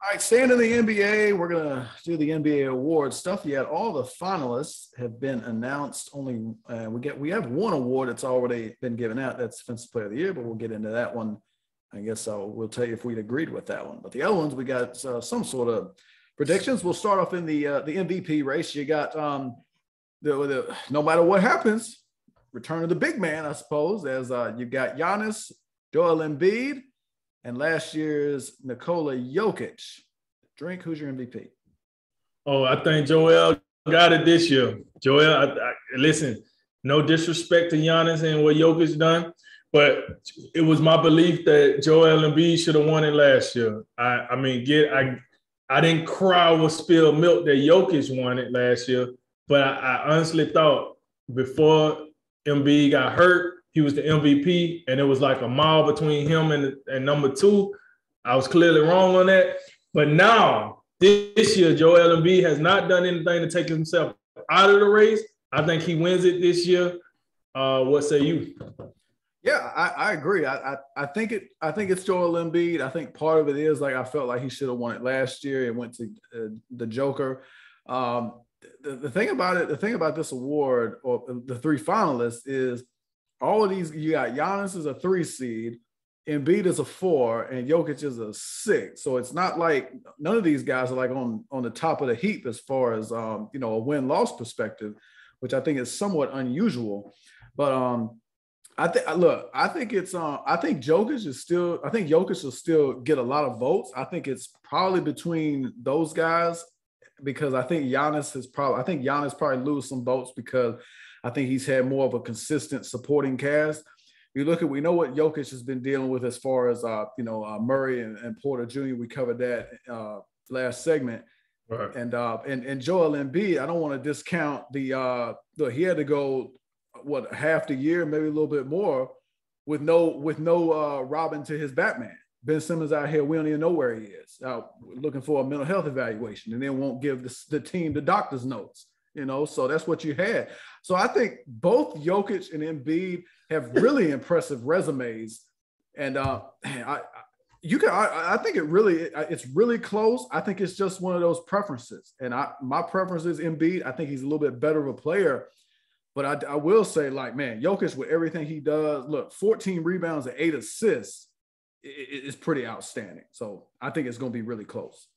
All right, staying in the NBA, we're gonna do the NBA awards stuff. Yet all the finalists have been announced. Only we have one award that's already been given out. That's Defensive Player of the Year, but we'll get into that one. I guess we'll tell you if we'd agreed with that one. But the other ones, we got some sort of predictions. We'll start off in the MVP race. You got no matter what happens, return of the big man, I suppose. As you got Giannis, Joel Embiid, and last year's Nikola Jokic. Drink, who's your MVP? Oh, I think Joel got it this year. Joel, listen, no disrespect to Giannis and what Jokic done, but it was my belief that Joel Embiid should have won it last year. I didn't cry or spill milk that Jokic won it last year, but I honestly thought before Embiid got hurt, he was the MVP, and it was like a mile between him and number two. I was clearly wrong on that. But now, this year, Joel Embiid has not done anything to take himself out of the race. I think he wins it this year. What say you? Yeah, I agree. I think it's Joel Embiid. I think part of it is like I felt like he should have won it last year. It went to the Joker. The thing about this award or the three finalists is all of these. You got Giannis is a 3 seed, Embiid is a 4, and Jokic is a 6. So it's not like none of these guys are like on the top of the heap as far as a win-loss perspective, which I think is somewhat unusual. But I think Jokic will still get a lot of votes. I think it's probably between those guys because I think Giannis probably lose some votes because I think he's had more of a consistent supporting cast. We know what Jokic has been dealing with as far as Murray and Porter Jr. We covered that last segment, right. And Joel Embiid. I don't want to discount he had to go half the year, maybe a little bit more, with no Robin to his Batman. Ben Simmons out here, we don't even know where he is. Looking for a mental health evaluation, and then won't give the team the doctor's notes. So that's what you had. So I think both Jokic and Embiid have really impressive resumes, and I think it's really close. I think it's just one of those preferences, and my preference is Embiid. I think he's a little bit better of a player, but I will say, like, man, Jokic with everything he does, look, 14 rebounds and 8 assists is pretty outstanding. So I think it's going to be really close.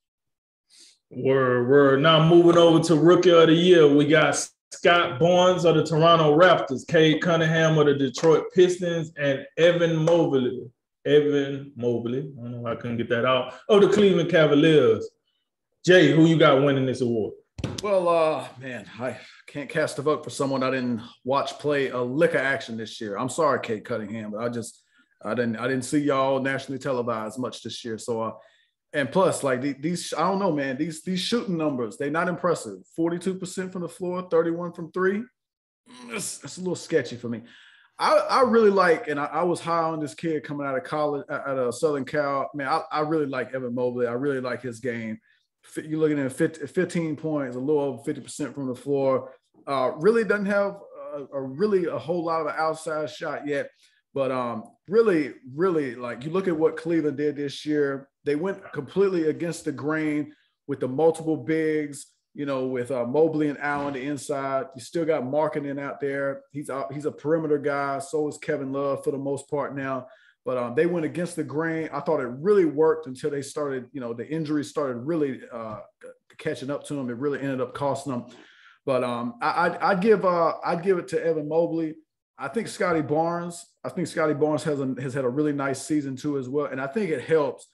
We're now moving over to Rookie of the Year. We got Scott Barnes of the Toronto Raptors, Cade Cunningham of the Detroit Pistons, and Evan Mobley. I don't know why I couldn't get that out. The Cleveland Cavaliers. Jay, who you got winning this award? Well, man, I can't cast a vote for someone I didn't watch play a lick of action this year. I'm sorry, Cade Cunningham, but I didn't see y'all nationally televised much this year. So and plus, like these, I don't know, man. These shooting numbers, they're not impressive. 42% from the floor, 31 from 3. That's a little sketchy for me. I really like, and I was high on this kid coming out of college, out of Southern Cal. Man, I really like Evan Mobley. I really like his game. You're looking at 15 points, a little over 50% from the floor. Really doesn't have a whole lot of an outside shot yet. But really, like you look at what Cleveland did this year, they went completely against the grain with the multiple bigs, with Mobley and Allen the inside. You still got Markkanen out there. He's a perimeter guy. So is Kevin Love for the most part now. But they went against the grain. I thought it really worked until they started, the injuries started really catching up to them. It really ended up costing them. But I'd give it to Evan Mobley. I think Scotty Barnes has had a really nice season too as well. And I think it helps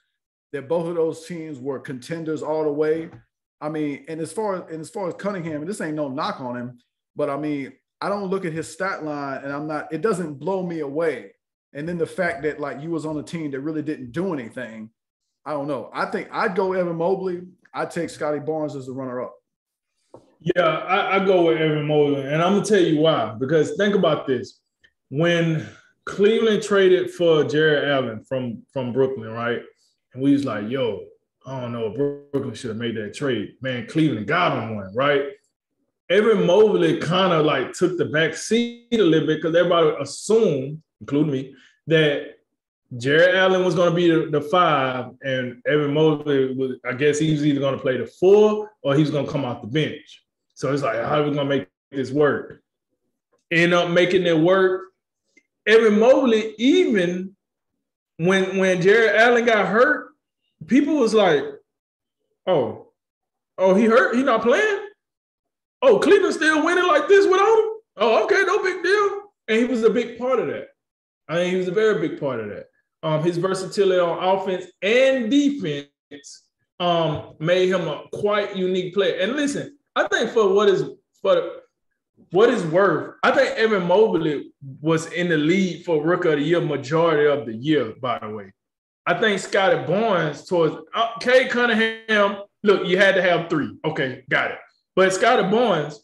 that both of those teams were contenders all the way. I mean, and as far as Cunningham, and this ain't no knock on him, but I mean, I don't look at his stat line and it doesn't blow me away. And then the fact that like you was on a team that really didn't do anything, I don't know. I think I'd go Evan Mobley. I'd take Scotty Barnes as the runner-up. Yeah, I go with Evan Mobley, and I'm going to tell you why. Because think about this. When Cleveland traded for Jared Allen from Brooklyn, right? And we was like, yo, I don't know, Brooklyn should have made that trade. Man, Cleveland got him one, right? Evan Mobley kind of like took the back seat a little bit because everybody assumed, including me, that Jared Allen was going to be the 5, and Evan Mobley was, I guess he was either going to play the 4 or he was going to come off the bench. So it's like, how are we going to make this work? End up making it work. Evan Mobley, even when Jared Allen got hurt, people was like, oh, he hurt? He not playing? Oh, Cleveland still winning like this without him? Oh, okay, no big deal. And he was a big part of that. I mean, he was a very big part of that. His versatility on offense and defense made him a quite unique player. And listen, I think for what is worth, I think Evan Mobley was in the lead for Rookie of the Year majority of the year, by the way. I think Scotty Barnes towards Cade Cunningham, look, you had to have 3. Okay, got it. But Scotty Barnes,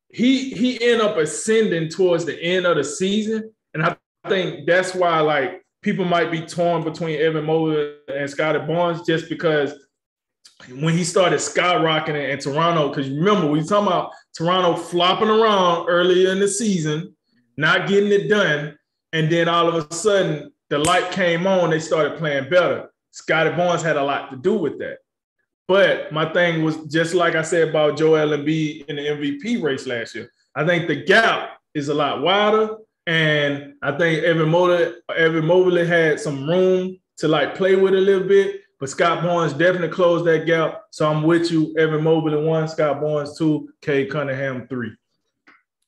he ended up ascending towards the end of the season. And I think that's why, like, people might be torn between Evan Mobley and Scotty Barnes just because when he started skyrocketing in Toronto, because you remember, we were talking about Toronto flopping around earlier in the season, not getting it done, and then all of a sudden the light came on, they started playing better. Scotty Barnes had a lot to do with that. But my thing was, just like I said about Joel Embiid in the MVP race last year, I think the gap is a lot wider. And I think Evan Mobley had some room to like play with a little bit, but Scott Barnes definitely closed that gap. So I'm with you. Evan Mobley 1, Scott Barnes 2, Cade Cunningham 3.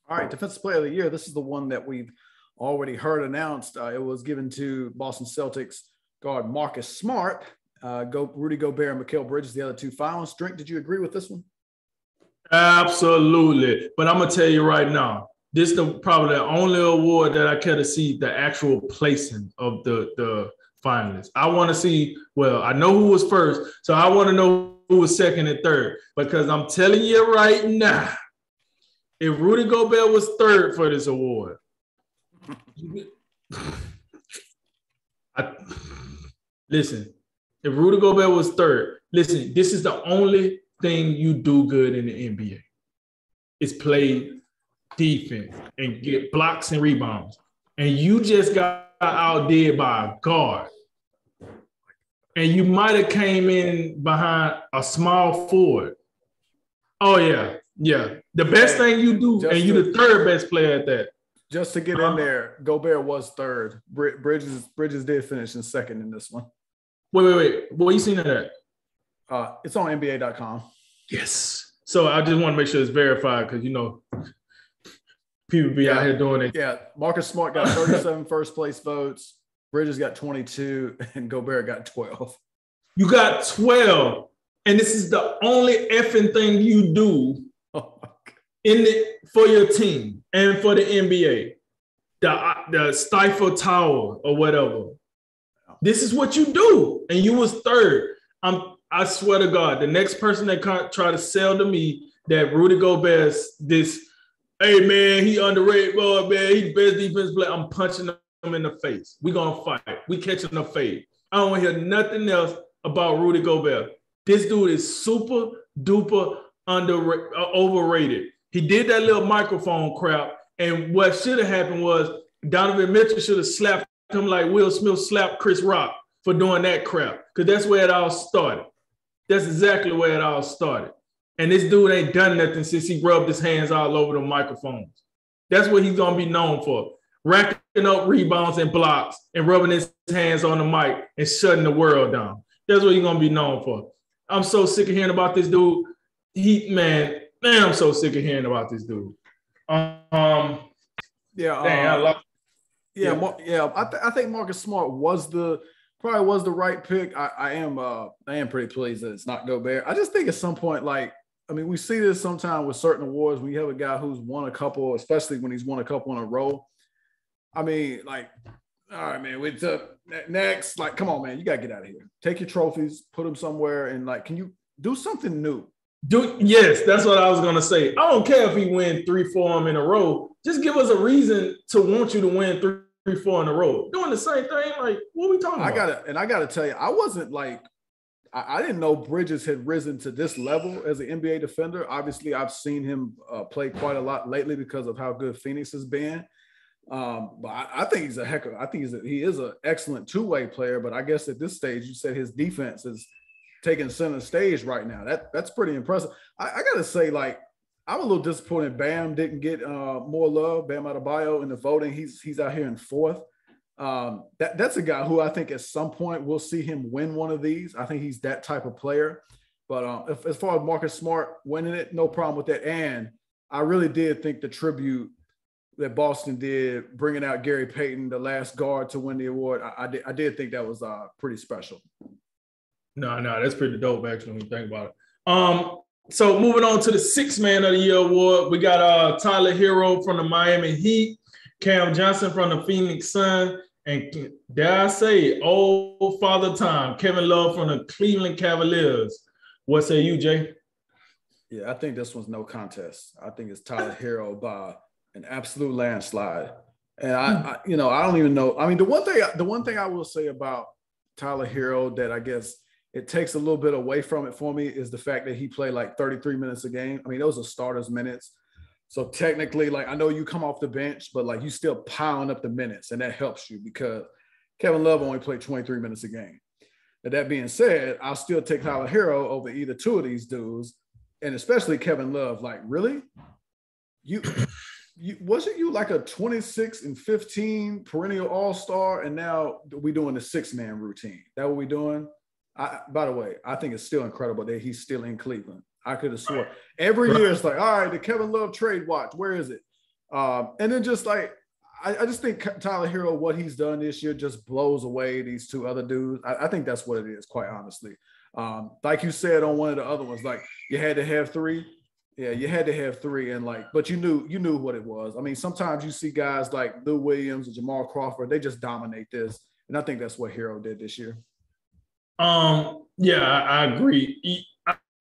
All right, Defensive Player of the Year. This is the one that we've already heard announced. It was given to Boston Celtics guard Marcus Smart. Rudy Gobert and Mikal Bridges, the other 2 finalists. Drink, did you agree with this one? Absolutely. But I'm going to tell you right now, this is probably the only award that I care to see the actual placing of the finalists. I want to see, well, I know who was first, so I want to know who was second and third, because I'm telling you right now, if Rudy Gobert was third for this award, listen, if Rudy Gobert was third, listen, this is the only thing you do good in the NBA. It's play defense and get blocks and rebounds. And you just got outdid by a guard. And you might have came in behind a small forward. Oh, yeah. Yeah. The best thing you do, and you're the third best player at that. Just to get in there, Gobert was third. Bridges did finish in second in this one. Wait. What you seen of that? It's on NBA.com. Yes. So I just want to make sure it's verified because, you know, people be out here doing it. Yeah, Marcus Smart got 37 first place votes. Bridges got 22, and Gobert got 12. You got 12, and this is the only effing thing you do for your team and for the NBA. The Stifle Tower or whatever. This is what you do, and you was third. I swear to God, the next person that try to sell to me that Rudy Gobert's this, hey man, he underrated, boy, man, he the best defense player, I'm punching him in the face. We gonna fight. We catching the fade. I don't want to hear nothing else about Rudy Gobert. This dude is super duper overrated. He did that little microphone crap, and what should have happened was Donovan Mitchell should have slapped him like Will Smith slapped Chris Rock for doing that crap, because that's where it all started. That's exactly where it all started. And this dude ain't done nothing since he rubbed his hands all over the microphones. That's what he's going to be known for, racking up rebounds and blocks and rubbing his hands on the mic and shutting the world down. That's what he's going to be known for. I'm so sick of hearing about this dude. I'm so sick of hearing about this dude. I think Marcus Smart probably was the right pick. I am pretty pleased that it's not Gobert. I just think at some point, we see this sometimes with certain awards when you have a guy who's won a couple, especially when he's won a couple in a row. I mean, all right, man, we took next. Come on, man, you gotta get out of here. Take your trophies, put them somewhere, and can you do something new? Yes, that's what I was gonna say. I don't care if he win 3-4 in a row. Just give us a reason to want you to win 3-4 in a row. Doing the same thing, what are we talking about? I gotta tell you, I wasn't I didn't know Bridges had risen to this level as an NBA defender. Obviously, I've seen him play quite a lot lately because of how good Phoenix has been. But I think he's he is an excellent two-way player. But I guess at this stage, you said his defense is taking center stage right now. That's pretty impressive. I got to say, like, I'm a little disappointed Bam didn't get more love. Bam Adebayo in the voting. He's out here in fourth. That's a guy who I think at some point we'll see him win one of these. I think he's that type of player. But as far as Marcus Smart winning it, no problem with that. And I really did think the tribute that Boston did, bringing out Gary Payton, the last guard to win the award, I did think that was pretty special. No, that's pretty dope, actually, when you think about it. So moving on to the Sixth Man of the Year award, we got Tyler Hero from the Miami Heat, Cam Johnson from the Phoenix Suns, and dare I say, old father time, Kevin Love from the Cleveland Cavaliers. What say you, Jay? Yeah, I think this one's no contest. I think it's Tyler Hero by an absolute landslide. And I don't even know. I mean, the one thing I will say about Tyler Hero that I guess it takes a little bit away from it for me is the fact that he played like 33 minutes a game. I mean, those are starters minutes. So technically, like, I know you come off the bench, but like you still piling up the minutes, and that helps you because Kevin Love only played 23 minutes a game. But that being said, I'll still take Tyler Hero over either two of these dudes, and especially Kevin Love. Like, really? You wasn't you like a 26 and 15 perennial all-star, and now we doing the 6-man routine? That what we doing? By the way, I think it's still incredible that he's still in Cleveland. I could have swore every year it's like, all right, the Kevin Love trade watch, where is it? And then just like, I just think Tyler Hero, what he's done this year just blows away these two other dudes. I think that's what it is, quite honestly. Like you said on one of the other ones, like you had to have three. Yeah, you had to have three, and like, but you knew what it was. I mean, sometimes you see guys like Lou Williams or Jamal Crawford, they just dominate this, and I think that's what Hero did this year. Yeah, I agree.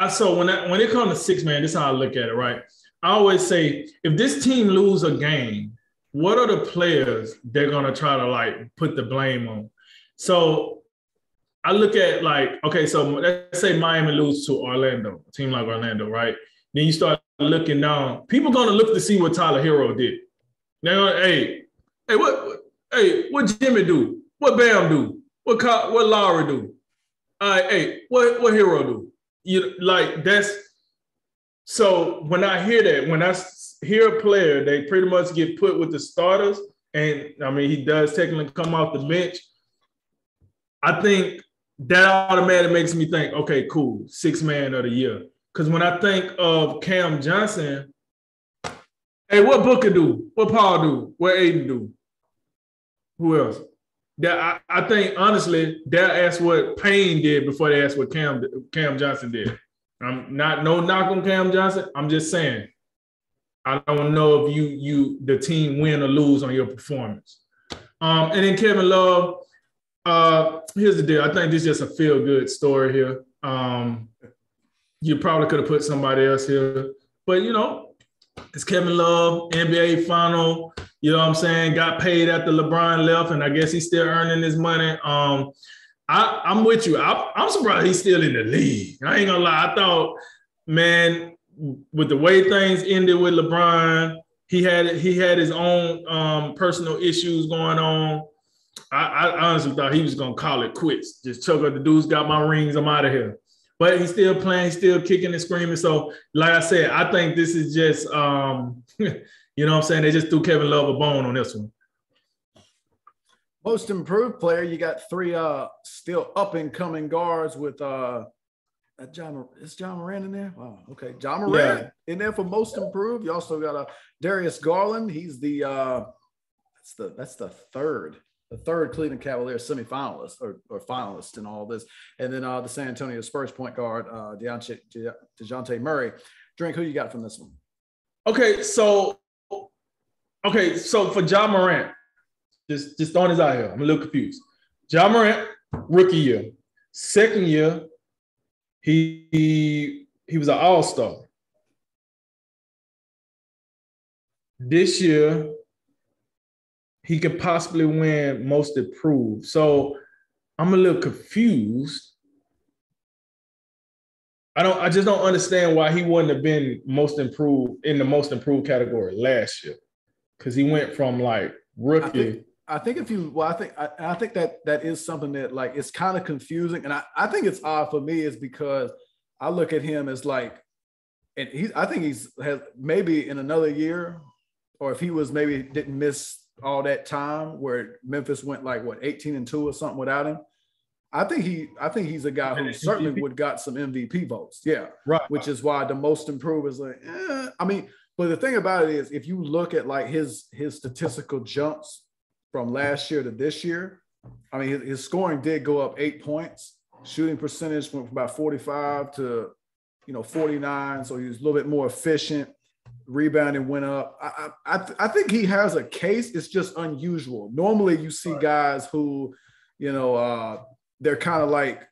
So when it comes to 6-man, this is how I look at it, right? I always say, if this team lose a game, what are the players they're gonna try to like put the blame on? So I look at like, okay, so let's say Miami lose to Orlando, a team like Orlando, right? Then you start looking down. People gonna look to see what Tyler Hero did. They're gonna, what Jimmy do? What Bam do? What Lowry do? What Hero do? You like that's so when I hear that, when I hear a player, they pretty much get put with the starters, and I mean he does technically come off the bench. I think that automatically makes me think, okay, cool, 6-man of the year. Because when I think of Cam Johnson, hey, what Booker do? What Paul do? What Aiden do? Who else? That I think honestly, they'll ask what Payne did before they ask what Cam Johnson did. I'm not no knock on Cam Johnson. I'm just saying, I don't know if the team win or lose on your performance. And then Kevin Love, here's the deal. I think this is just a feel-good story here. You probably could have put somebody else here, but it's Kevin Love, NBA final. You know what I'm saying? Got paid after LeBron left, and I guess he's still earning his money. I'm with you. I'm surprised he's still in the league. I ain't gonna lie. I thought, man, with the way things ended with LeBron, he had his own personal issues going on. I honestly thought he was gonna call it quits. Just choke up the dudes, got my rings, I'm out of here. But he's still playing, he's still kicking and screaming. So, like I said, I think this is just, you know what I'm saying? They just threw Kevin Love a bone on this one. Most improved player, you got three still up-and-coming guards with is John Moran in there? Wow, okay. John Moran in there for most improved. You also got Darius Garland. He's that's the third Cleveland Cavaliers semifinalist or finalist in all this. And then the San Antonio Spurs point guard, DeJounte Murray. Drink, who you got from this one? Okay, so for John Morant, just throwing this out here, I'm a little confused. John Morant, rookie year. Second year, he was an all-star. This year, he could possibly win most improved. So I'm a little confused. I just don't understand why he wouldn't have been most improved in the most improved category last year. Because he went from like rookie. I think if you, well, I think that is something that like it's kind of confusing, and I think it's odd for me is because I look at him as like, and I think has maybe in another year, or if he was maybe didn't miss all that time where Memphis went like what 18-2 or something without him. I think he's a guy who certainly would got some MVP votes. Yeah. Right. Which is why the most improved is like, I mean, but the thing about it is if you look at like his statistical jumps from last year to this year, I mean, his scoring did go up 8 points. Shooting percentage went from about 45 to, 49. So he was a little bit more efficient. Rebounding went up. I think he has a case. It's just unusual. Normally you see guys who, they're kind of like,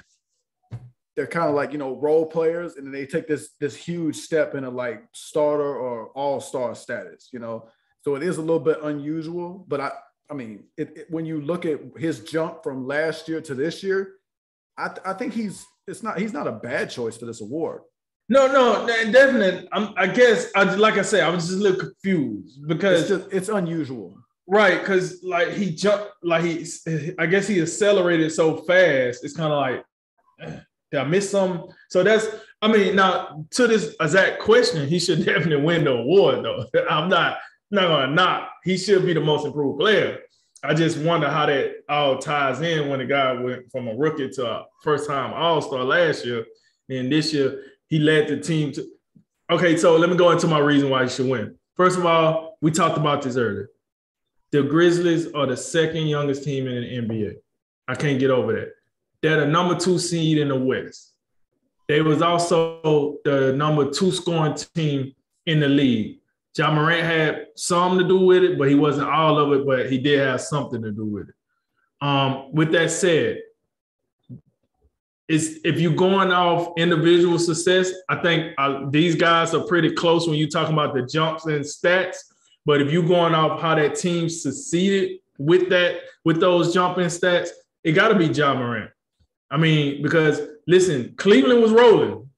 role players, and then they take this huge step into like starter or all-star status, So it is a little bit unusual, but I mean, when you look at his jump from last year to this year, I think he's not a bad choice for this award. No, definitely. I guess, like I said, I was just a little confused because it's unusual. Right, because like he jumped, like I guess he accelerated so fast. It's kind of like, did I miss something? So now to this exact question, he should definitely win the award though. I'm not gonna knock. He should be the most improved player. I just wonder how that all ties in when the guy went from a rookie to a first-time All-Star last year, and this year he led the team to. Okay, so let me go into my reason why he should win. First of all, we talked about this earlier. The Grizzlies are the second youngest team in the NBA. I can't get over that. They're the number 2 seed in the West. They was also the number 2 scoring team in the league. Ja Morant had some to do with it, but he wasn't all of it, but he did have something to do with it. With that said, if you're going off individual success, I think these guys are pretty close when you're talking about the jumps and stats. But if you're going off how that team succeeded with those jumping stats, it got to be Ja Morant. I mean, because listen, Cleveland was rolling,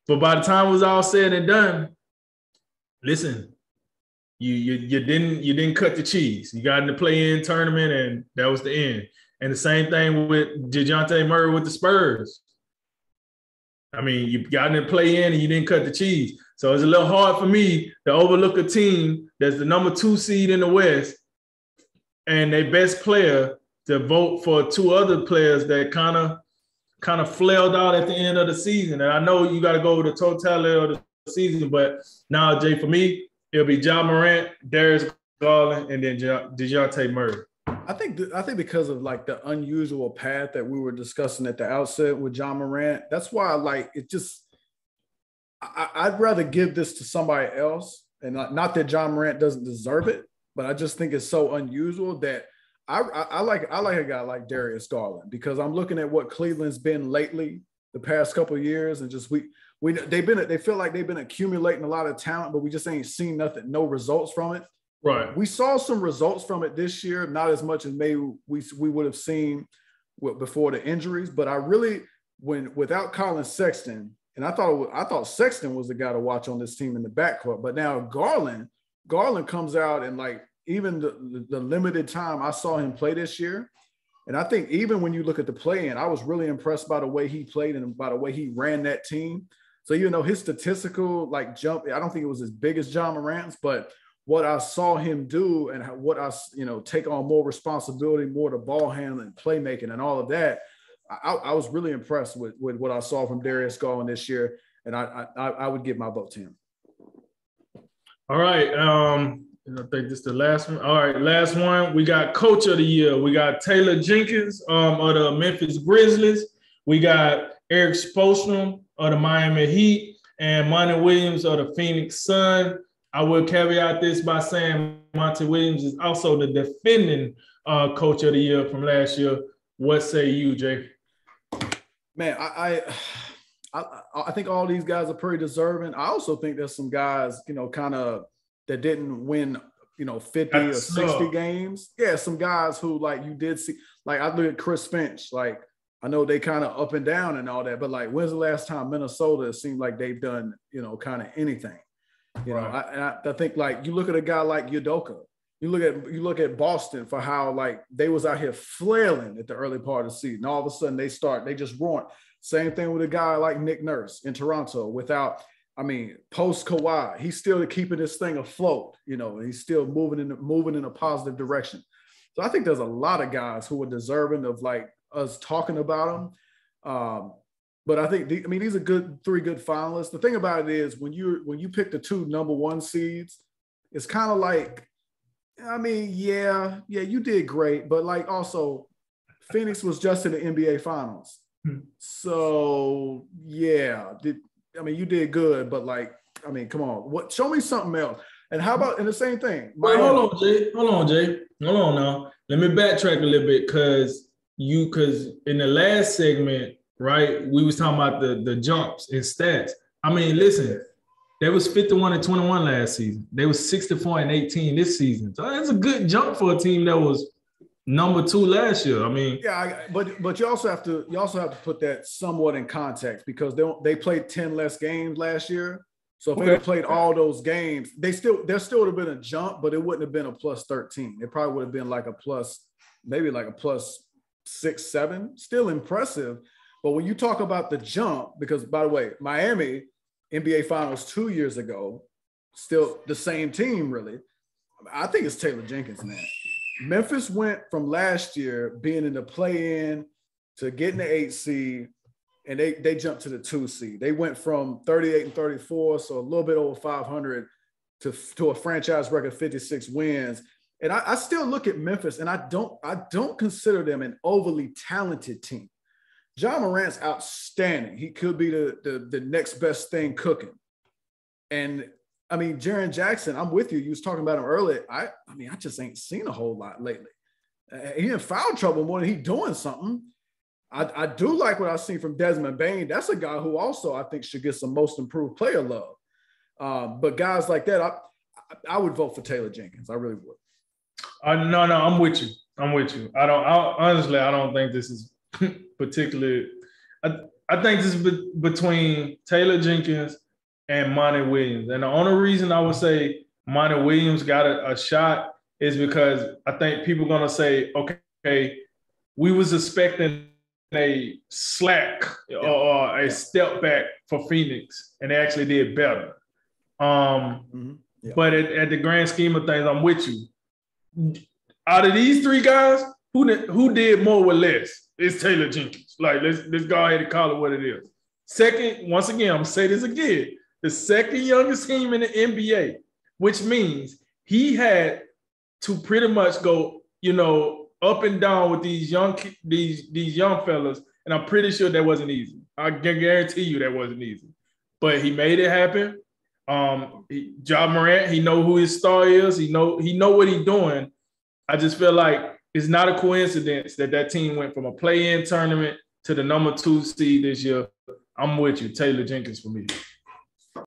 but by the time it was all said and done, listen, you didn't cut the cheese. You got in the play-in tournament, and that was the end. And the same thing with DeJounte Murray with the Spurs. I mean, you got in the play-in and you didn't cut the cheese. So it's a little hard for me to overlook a team that's the number 2 seed in the West and their best player to vote for 2 other players that kind of flailed out at the end of the season. And I know you got to go with the totality of the season, but now, Jay, for me, it'll be Ja Morant, Darius Garland, and then DeJounte Murray. I think because of like the unusual path that we were discussing at the outset with Ja Morant, that's why I'd rather give this to somebody else, and not that Ja Morant doesn't deserve it, but I just think it's so unusual that I like a guy like Darius Garland, because I'm looking at what Cleveland's been lately, the past couple of years, and just they feel like they've been accumulating a lot of talent, but we just ain't seen nothing, no results from it. Right. We saw some results from it this year, not as much as maybe we would have seen before the injuries. But I really, without Colin Sexton, and I thought Sexton was the guy to watch on this team in the backcourt. But now Garland comes out, and like even the limited time I saw him play this year, and I think even when you look at the play-in, I was really impressed by the way he played and by the way he ran that team. So even though his statistical like jump, I don't think it was as big as Ja Morant's, but what I saw him do and what I, take on more responsibility, more the ball handling, playmaking, and all of that, I was really impressed with what I saw from Darius Garland this year, and I would give my vote to him. All right, I think this is the last one. All right, last one. We got Coach of the Year. We got Taylor Jenkins of the Memphis Grizzlies. We got Eric Spoelstra of the Miami Heat, and Monty Williams of the Phoenix Suns. I will caveat this by saying Monty Williams is also the defending Coach of the Year from last year. What say you, Jay? Man, I think all these guys are pretty deserving. I also think there's some guys, kind of that didn't win, 50 or 60 games. Yeah, some guys who like you did see, like I look at Chris Finch, like I know they kind of up and down and all that, but like when's the last time Minnesota, it seemed like they've done, kind of anything? Right. I think like you look at a guy like Udoka, You look at Boston for how like they was out here flailing at the early part of the season. All of a sudden they just roaring. Same thing with a guy like Nick Nurse in Toronto. Post Kawhi, he's still keeping this thing afloat. He's still moving in a positive direction. So I think there's a lot of guys who are deserving of like us talking about them. But I think these are three good finalists. The thing about it is when you pick the two number one seeds, it's kind of like, yeah, you did great, but like also Phoenix was just in the NBA Finals. So yeah, you did good, but like, come on, show me something else. And how about in the same thing? Wait, hold on, Jay. Hold on now. Let me backtrack a little bit because in the last segment, right, we was talking about the jumps and stats. Listen, they was 51-21 last season. They was 64-18 this season. So that's a good jump for a team that was number 2 last year. But you also have to put that somewhat in context because they played 10 less games last year. So if they had played all those games, there still would have been a jump, but it wouldn't have been a plus 13. It probably would have been like a plus, maybe like a plus 6, 7. Still impressive. But when you talk about the jump, because by the way, Miami NBA Finals 2 years ago, still the same team, really. I think it's Taylor Jenkins, man. Memphis went from last year being in the play-in to getting the 8 seed, and they jumped to the 2 seed. They went from 38-34, so a little bit over 500, to a franchise record 56 wins. And I still look at Memphis, and I don't consider them an overly talented team. Ja Morant's outstanding. He could be the next best thing cooking. And Jaren Jackson, I'm with you. You was talking about him earlier. I just ain't seen a whole lot lately. He in foul trouble more than he doing something. I do like what I've seen from Desmond Bane. That's a guy who also I think should get some most improved player love. But guys like that, I would vote for Taylor Jenkins. I really would. No, I'm with you. Honestly, I don't think this is particularly. I think this is between Taylor Jenkins and Monty Williams. And the only reason I would say Monty Williams got a shot is because I think people are going to say, okay, we was expecting a slack or a step back for Phoenix, and they actually did better. But at the grand scheme of things, I'm with you. Out of these 3 guys, who did more with less? It's Taylor Jenkins. Like, let's go ahead and call it what it is. Second, once again, I'm going to say this again, the second youngest team in the NBA, which means he had to pretty much go, up and down with these young fellas, and I'm pretty sure that wasn't easy. I can guarantee you that wasn't easy. But he made it happen. Ja Morant, he know who his star is. He know what he's doing. I just feel like it's not a coincidence that team went from a play-in tournament to the number 2 seed this year. I'm with you, Taylor Jenkins for me.